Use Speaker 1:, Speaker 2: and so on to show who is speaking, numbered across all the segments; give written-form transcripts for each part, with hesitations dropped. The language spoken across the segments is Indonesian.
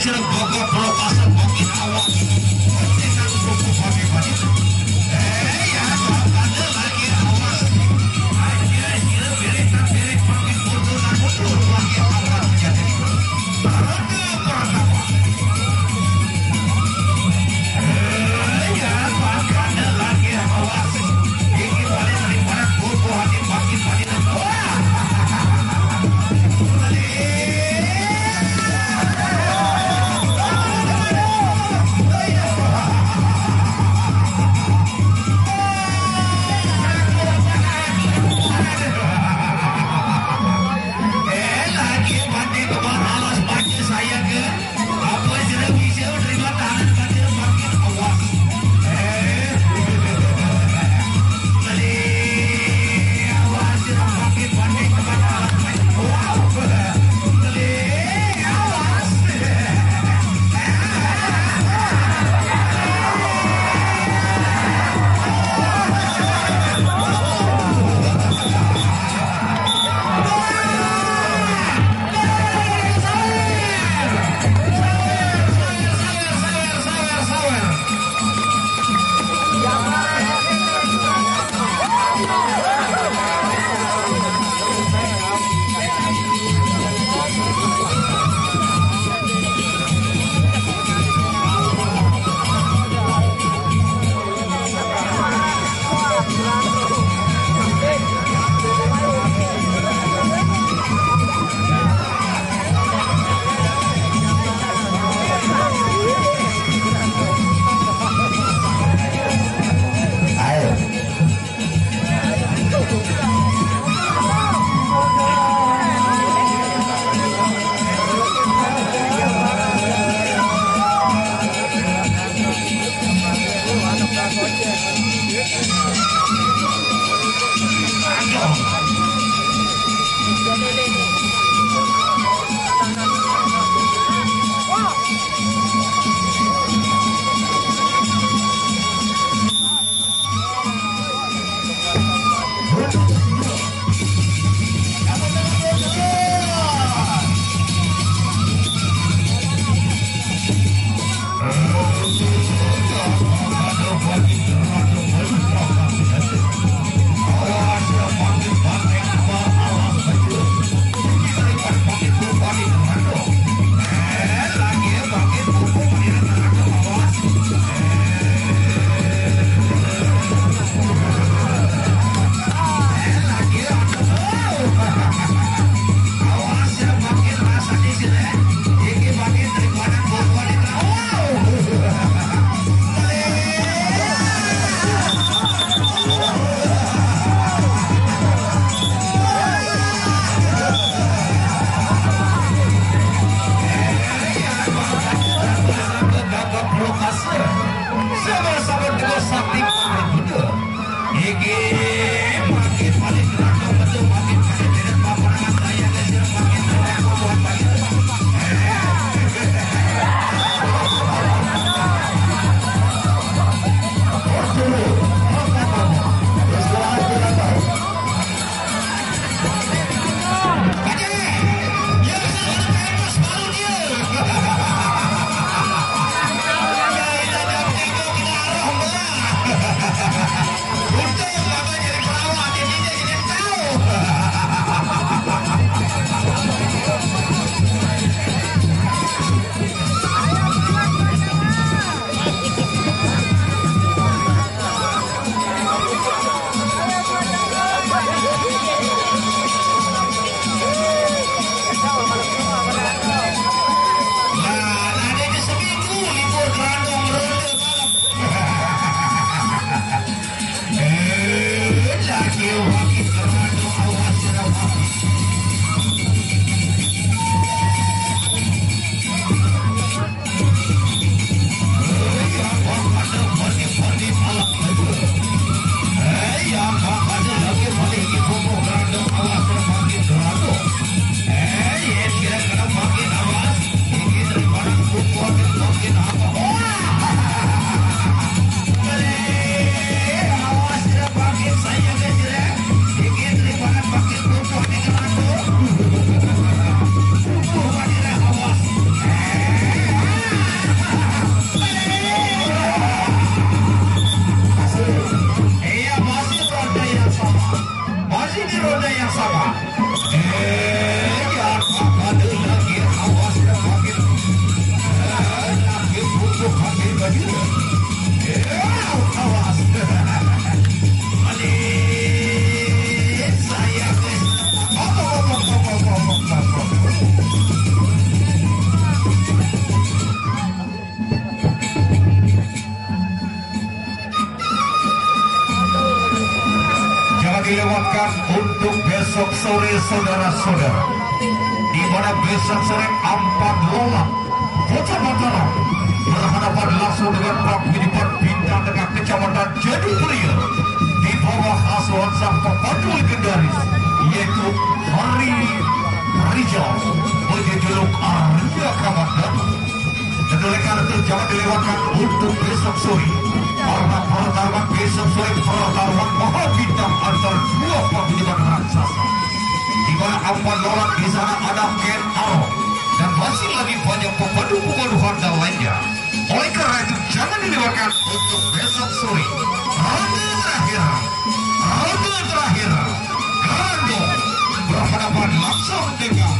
Speaker 1: sirang bogo pelepasan bangkit awak dengan buku pagi-pagi ya ada lagi awas aja sila berekan pakai foto dan foto lagi awas jadi ada pertama ya ada lagi awas ini paling daripada foto hati pagi-pagi wah besok sore saudara-saudara, di mana besok sore Ampat Lola Kota Mataram berhadapan langsung dengan Pak Widipat Bintang dengan Kecamatan Jatimulia di bawah asuhan sang pepandu legendaris yaitu Hari Rijal berjuluk Arya Kamandanu. Dan oleh karena itu jangan dilewatkan untuk besok sore karena pertarungan besok sore pertarungan mahal bintang antar dua paguyuban raksasa, di mana Ampat Lola di sana ada Ken Aro dan masih lagi banyak pemandu-pemandu handal lainnya. Oleh karena itu jangan dilewatkan untuk besok sore. Ronde terakhir Garando berhadapan langsung dengan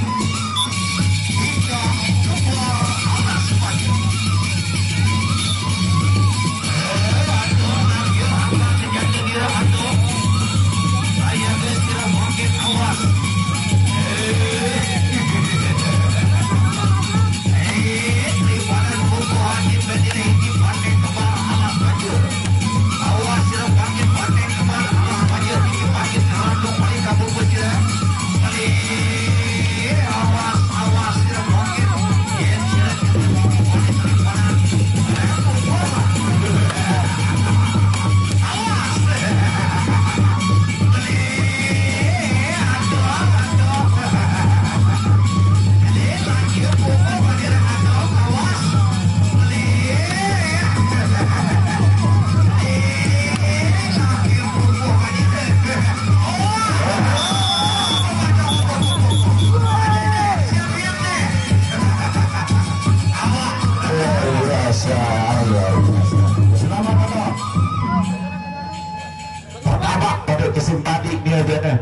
Speaker 1: simpatik dia benar.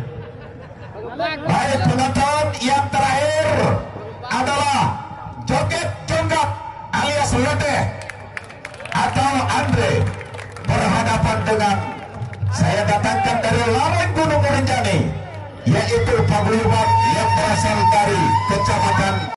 Speaker 1: Baik penonton, yang terakhir adalah joget jonggak alias Lete atau Andre berhadapan dengan saya datangkan dari lereng Gunung Rinjani yaitu paguyuban yang berasal dari Kecamatan